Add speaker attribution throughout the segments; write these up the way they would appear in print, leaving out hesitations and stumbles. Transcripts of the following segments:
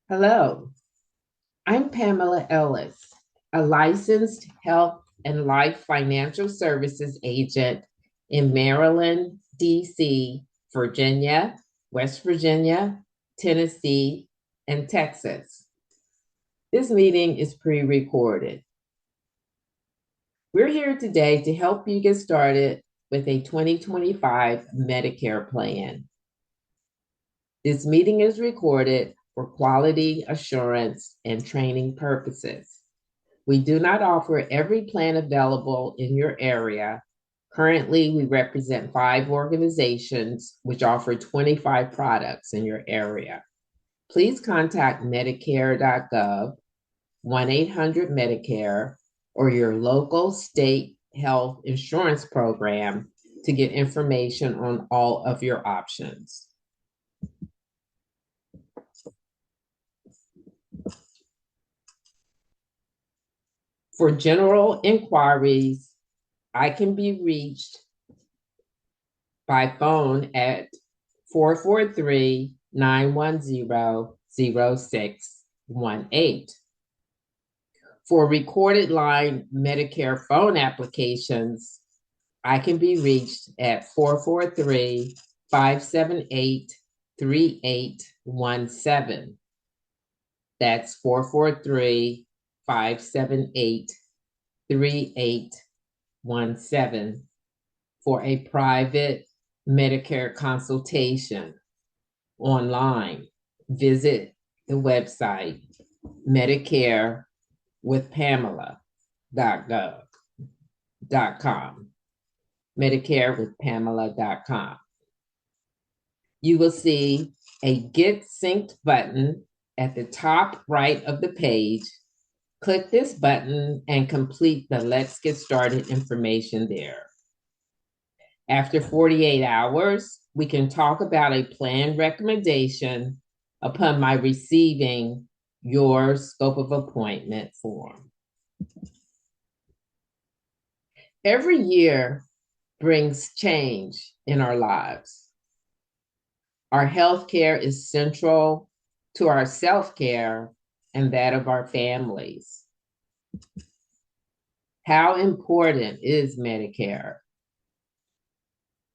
Speaker 1: Hello, I'm Pamela Ellis, a licensed health and life financial services agent in Maryland, D.C., Virginia, West Virginia, Tennessee, and Texas. This meeting is pre-recorded. We're here today to help you get started with a 2025 Medicare plan. This meeting is recorded for quality assurance and training purposes. We do not offer every plan available in your area. Currently, we represent 5 organizations which offer 25 products in your area. Please contact Medicare.gov, 1-800-Medicare, or your local state health insurance program to get information on all of your options. For general inquiries, I can be reached by phone at 443-910-0618. For recorded line Medicare phone applications, I can be reached at 443-578-3817. That's 443-578-3817 for a private Medicare consultation online. Visit the website medicarewithpamela.gov.com. medicarewithpamela.com. You will see a Get Synced button at the top right of the page. Click this button and complete the Let's Get Started information there. After 48 hours, we can talk about a plan recommendation upon my receiving your scope of appointment form. Every year brings change in our lives. Our healthcare is central to our self-care and that of our families. How important is Medicare?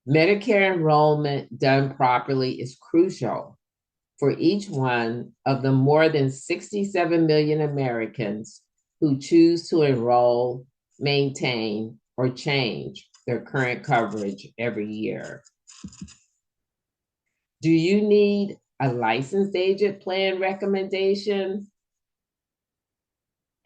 Speaker 1: Medicare enrollment done properly is crucial for each one of the more than 67 million Americans who choose to enroll, maintain, or change their current coverage every year. Do you need a licensed agent plan recommendation?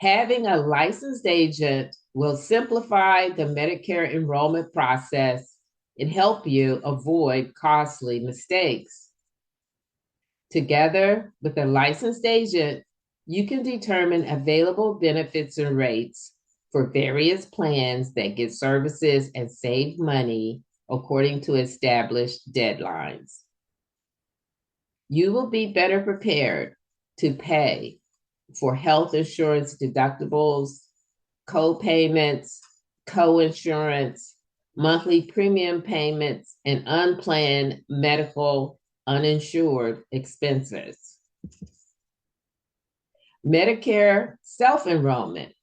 Speaker 1: Having a licensed agent will simplify the Medicare enrollment process and help you avoid costly mistakes. Together with a licensed agent, you can determine available benefits and rates for various plans that get services and save money according to established deadlines. You will be better prepared to pay for health insurance deductibles, co-payments, co-insurance, monthly premium payments, and unplanned medical uninsured expenses. Medicare self-enrollment.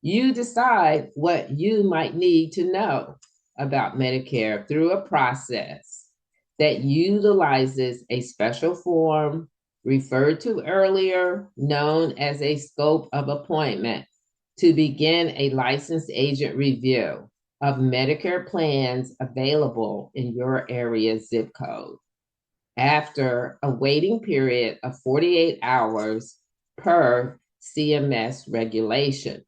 Speaker 1: You decide what you might need to know about Medicare through a process that utilizes a special form referred to earlier, known as a scope of appointment, to begin a licensed agent review of Medicare plans available in your area's zip code after a waiting period of 48 hours per CMS regulation.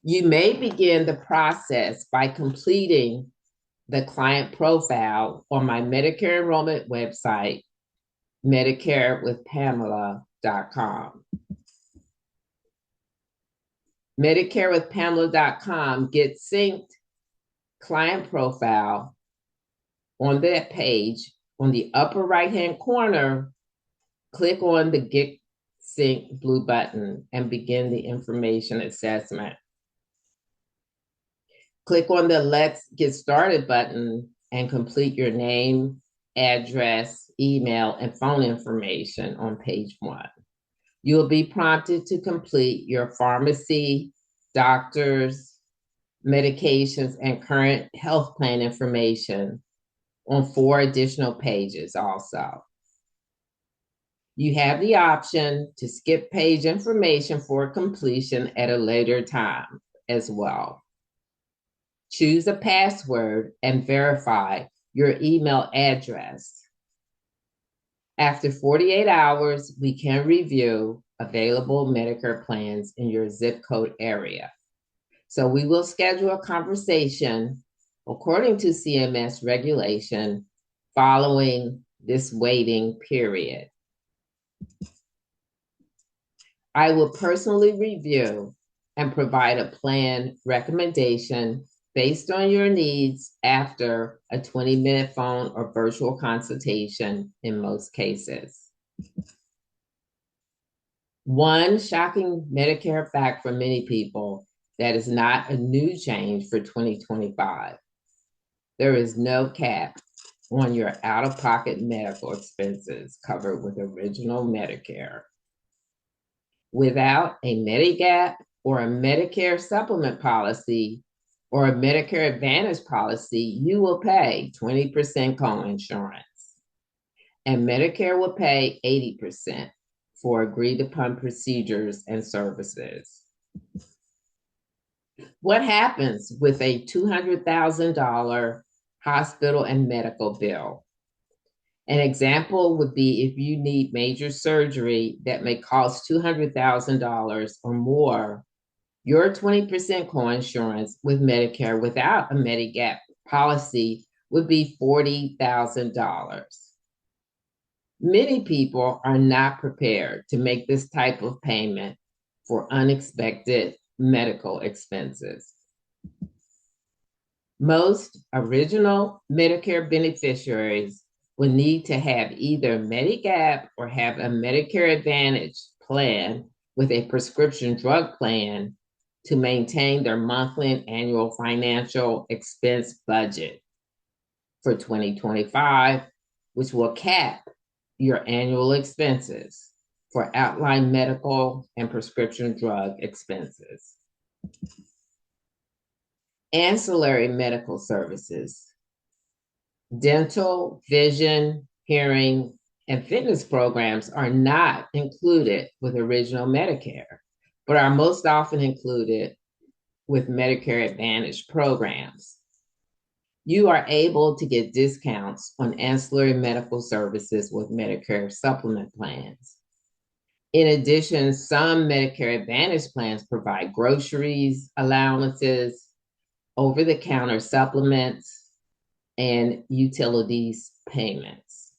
Speaker 1: You may begin the process by completing the client profile on my Medicare enrollment website, MedicareWithPamela.com. MedicareWithPamela.com gets synced client profile on that page. On the upper right-hand corner, click on the Get Synced blue button and begin the information assessment. Click on the Let's Get Started button and complete your name, address, email, and phone information on page 1. You will be prompted to complete your pharmacy, doctors, medications, and current health plan information on 4 additional pages also. You have the option to skip page information for completion at a later time as well. Choose a password and verify your email address. After 48 hours, we can review available Medicare plans in your zip code area. So we will schedule a conversation according to CMS regulation following this waiting period. I will personally review and provide a plan recommendation based on your needs after a 20-minute phone or virtual consultation in most cases. One shocking Medicare fact for many people that is not a new change for 2025. There is no cap on your out-of-pocket medical expenses covered with original Medicare. Without a Medigap or a Medicare supplement policy or a Medicare Advantage policy, you will pay 20% co-insurance, and Medicare will pay 80% for agreed-upon procedures and services. What happens with a $200,000 hospital and medical bill? An example would be if you need major surgery that may cost $200,000 or more, your 20% coinsurance with Medicare without a Medigap policy would be $40,000. Many people are not prepared to make this type of payment for unexpected medical expenses. Most original Medicare beneficiaries will need to have either Medigap or have a Medicare Advantage plan with a prescription drug plan to maintain their monthly and annual financial expense budget for 2025, which will cap your annual expenses for outlined medical and prescription drug expenses. Ancillary medical services. Dental, vision, hearing, and fitness programs are not included with original Medicare, but are most often included with Medicare Advantage programs. You are able to get discounts on ancillary medical services with Medicare supplement plans. In addition, some Medicare Advantage plans provide groceries, allowances, over-the-counter supplements, and utilities payments.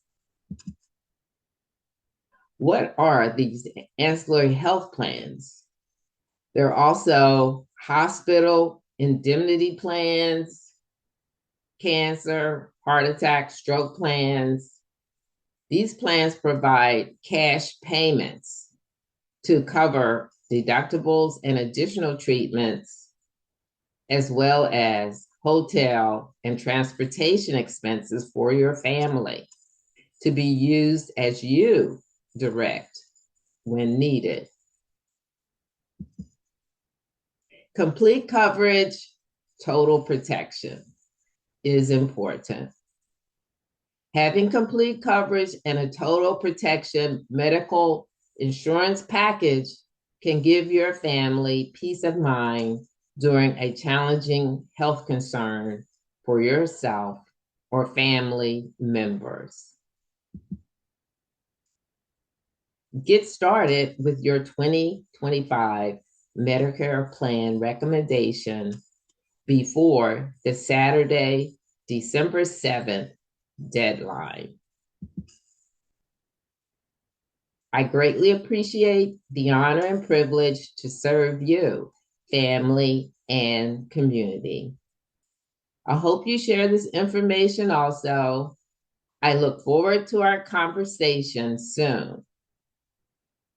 Speaker 1: What are these ancillary health plans? There are also hospital indemnity plans, cancer, heart attack, stroke plans. These plans provide cash payments to cover deductibles and additional treatments, as well as hotel and transportation expenses for your family to be used as you direct when needed. Complete coverage, total protection is important. Having complete coverage and a total protection medical insurance package can give your family peace of mind during a challenging health concern for yourself or family members. Get started with your 2025 Medicare Plan Recommendation before the Saturday, December 7th deadline. I greatly appreciate the honor and privilege to serve you, family, and community. I hope you share this information also. I look forward to our conversation soon.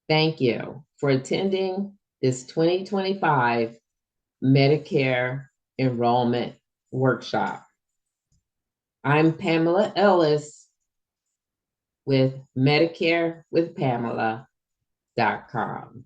Speaker 1: Thank you for attending this 2025 Medicare Enrollment Workshop. I'm Pamela Ellis, with medicarewithpamela.com.